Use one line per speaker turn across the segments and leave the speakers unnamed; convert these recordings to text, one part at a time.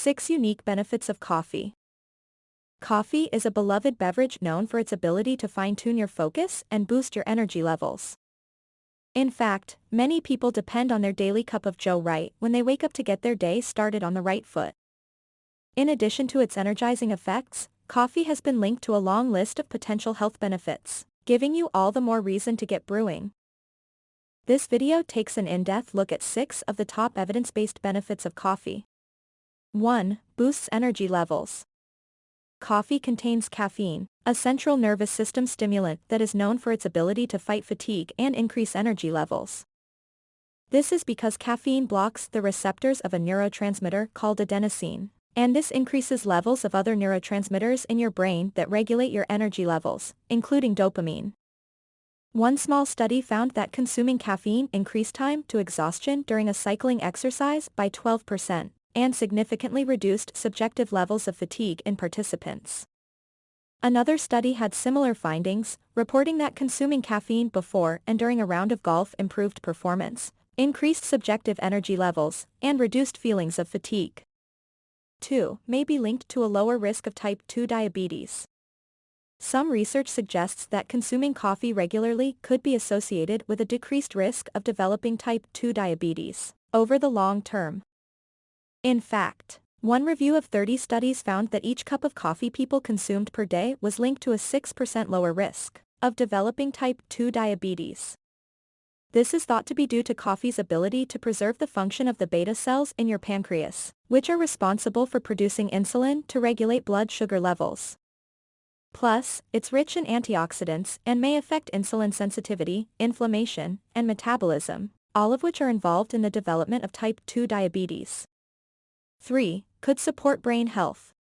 6 Unique Benefits of Coffee. Coffee is a beloved beverage known for its ability to fine-tune your focus and boost your energy levels. In fact, many people depend on their daily cup of Joe right when they wake up to get their day started on the right foot. In addition to its energizing effects, coffee has been linked to a long list of potential health benefits, giving you all the more reason to get brewing. This video takes an in-depth look at 6 of the top evidence-based benefits of coffee. 1. Boosts energy levels. Coffee contains caffeine, a central nervous system stimulant that is known for its ability to fight fatigue and increase energy levels. This is because caffeine blocks the receptors of a neurotransmitter called adenosine, and this increases levels of other neurotransmitters in your brain that regulate your energy levels, including dopamine. One small study found that consuming caffeine increased time to exhaustion during a cycling exercise by 12%, and significantly reduced subjective levels of fatigue in participants. Another study had similar findings, reporting that consuming caffeine before and during a round of golf improved performance, increased subjective energy levels, and reduced feelings of fatigue. 2. May be linked to a lower risk of type 2 diabetes. Some research suggests that consuming coffee regularly could be associated with a decreased risk of developing type 2 diabetes over the long term. In fact, one review of 30 studies found that each cup of coffee people consumed per day was linked to a 6% lower risk of developing type 2 diabetes. This is thought to be due to coffee's ability to preserve the function of the beta cells in your pancreas, which are responsible for producing insulin to regulate blood sugar levels. Plus, it's rich in antioxidants and may affect insulin sensitivity, inflammation, and metabolism, all of which are involved in the development of type 2 diabetes. 3. Could support brain health.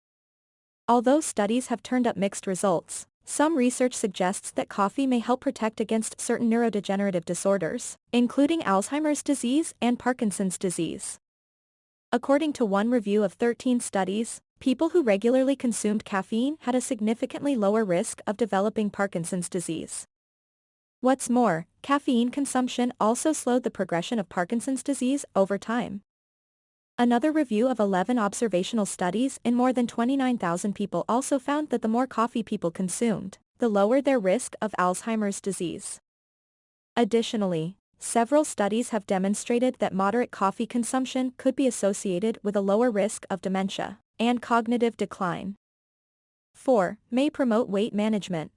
Although studies have turned up mixed results, some research suggests that coffee may help protect against certain neurodegenerative disorders, including Alzheimer's disease and Parkinson's disease. According to one review of 13 studies, people who regularly consumed caffeine had a significantly lower risk of developing Parkinson's disease. What's more, caffeine consumption also slowed the progression of Parkinson's disease over time. Another review of 11 observational studies in more than 29,000 people also found that the more coffee people consumed, the lower their risk of Alzheimer's disease. Additionally, several studies have demonstrated that moderate coffee consumption could be associated with a lower risk of dementia and cognitive decline. 4. May promote weight management.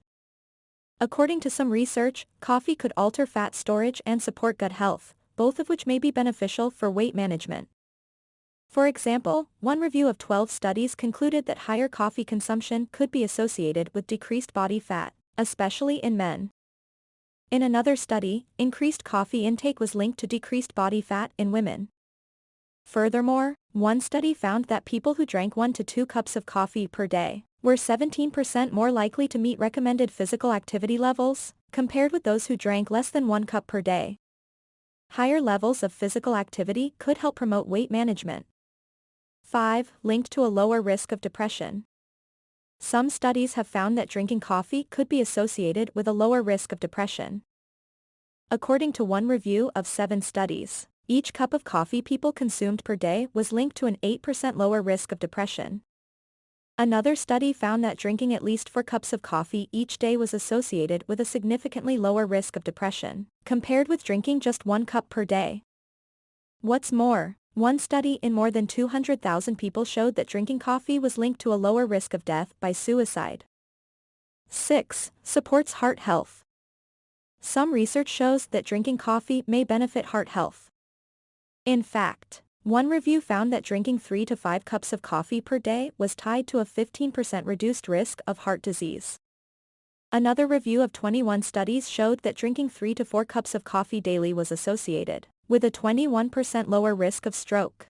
According to some research, coffee could alter fat storage and support gut health, both of which may be beneficial for weight management. For example, one review of 12 studies concluded that higher coffee consumption could be associated with decreased body fat, especially in men. In another study, increased coffee intake was linked to decreased body fat in women. Furthermore, one study found that people who drank 1 to 2 cups of coffee per day were 17% more likely to meet recommended physical activity levels, compared with those who drank less than 1 cup per day. Higher levels of physical activity could help promote weight management. 5. Linked to a lower risk of depression. Some studies have found that drinking coffee could be associated with a lower risk of depression. According to one review of 7 studies, each cup of coffee people consumed per day was linked to an 8% lower risk of depression. Another study found that drinking at least 4 cups of coffee each day was associated with a significantly lower risk of depression, compared with drinking just 1 cup per day. What's more, one study in more than 200,000 people showed that drinking coffee was linked to a lower risk of death by suicide. 6. Supports heart health. Some research shows that drinking coffee may benefit heart health. In fact, one review found that drinking 3 to 5 cups of coffee per day was tied to a 15% reduced risk of heart disease. Another review of 21 studies showed that drinking 3 to 4 cups of coffee daily was associated with a 21% lower risk of stroke.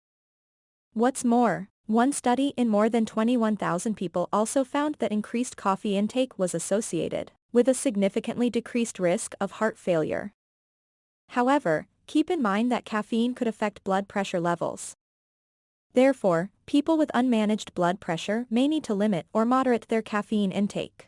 What's more, one study in more than 21,000 people also found that increased coffee intake was associated with a significantly decreased risk of heart failure. However, keep in mind that caffeine could affect blood pressure levels. Therefore, people with unmanaged blood pressure may need to limit or moderate their caffeine intake.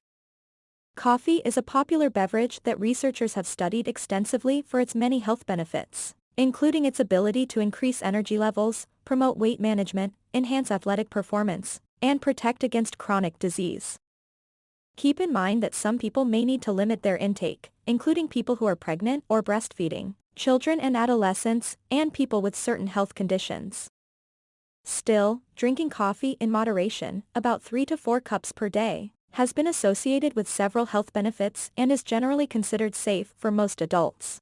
Coffee is a popular beverage that researchers have studied extensively for its many health benefits, including its ability to increase energy levels, promote weight management, enhance athletic performance, and protect against chronic disease. Keep in mind that some people may need to limit their intake, including people who are pregnant or breastfeeding, children and adolescents, and people with certain health conditions. Still, drinking coffee in moderation, about 3 to 4 cups per day, has been associated with several health benefits and is generally considered safe for most adults.